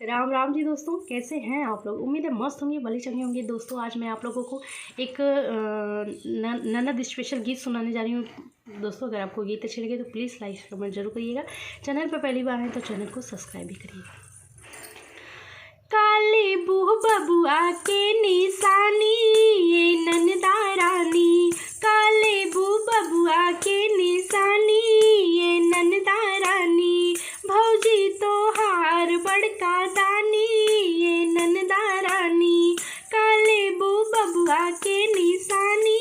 राम राम जी दोस्तों, कैसे हैं आप लोग। उम्मीद है मस्त होंगे, भले चंगे होंगे। दोस्तों आज मैं आप लोगों को एक ननद स्पेशल गीत सुनाने जा रही हूँ। दोस्तों अगर आपको गीत अच्छे लगे तो प्लीज़ लाइक कमेंट जरूर करिएगा। चैनल पर पहली बार है तो चैनल को सब्सक्राइब भी करिएगा। काले बूह बबुआ के निशानी ये ननदा रानी, काले बूह बबुआ के निशानी ये ननदा रानी, भौजी तोहार बड़का दानी ये ननदा रानी, काले बूह बबुआ के निशानी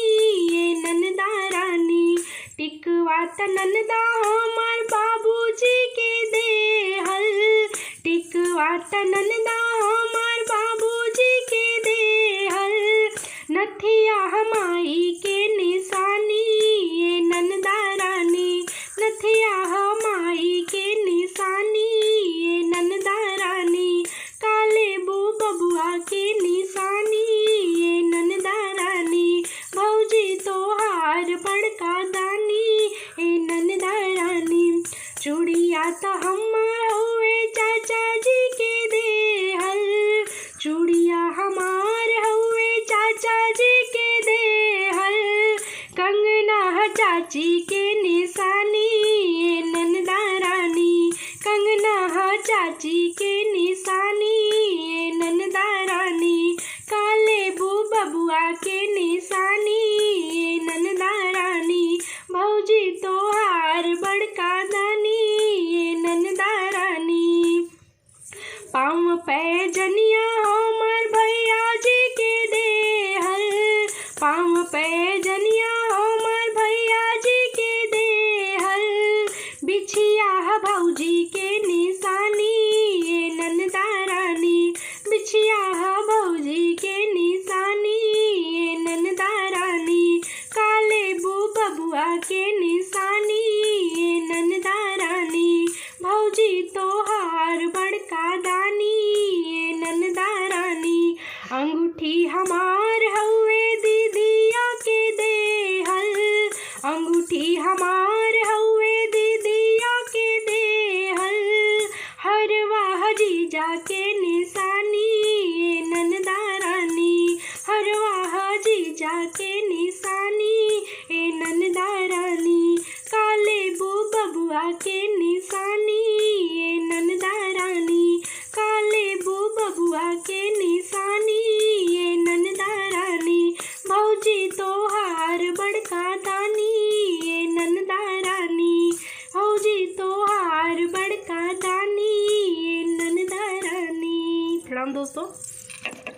ये ननदा रानी, टिकवा त ननदा हमार बाबूजी के देहल, टिकवा त ननदा हमार बाबूजी के देहल, नथिया हमाई के निशानी ये ननदा रानी, नथिया हमाई के निशानी ये ननदा रानी, काले बूह बबुआ के निशानी ये ननदा रानी, भौजी तोहार बड़का दानी ये ननदा रानी, चूड़िया तो हमार हुए चाचा जी के देहल, चूड़िया हमार हुए चाचा जी के देहल, कंगना चाची के निशानी ये ननदा रानी, कंगना चाची के निशानी ये ननदा रानी, काले बूह बबुआ के निशानी ये ननदा रानी, भौजी तोहार बड़का दानी ये ननदा रानी, पाँव पे जनिया हमार भैया जी के देहल, पाँव पे जनिया हमार भैया जी के देहल, बिछिया भौजी के निशानी ये ननदा रानी, बिछिया भौजी के निशानी ये ननदा रानी, काले बूह बबुआ के निशानी ये ननदा रानी, भौजी तोहार बड़का दानी ये ननदा रानी, अंगूठी हमार हुए दीदिया के देहल, अंगूठी हमार हुए दीदिया के देहल, हरवा जीजा के निशानी ये ननदा रानी, हरवा जीजा के निशानी ये ननदा रानी, काले बूह बबुआ के निशानी ये ननदा रानी, काले बूह बबुआ के निशानी ये ननदा रानी, भौजी तोहार बड़का दानी ये ननदा रानी, भौजी तोहार बड़का दानी ये ननदा रानी। प्रणाम दोस्तों।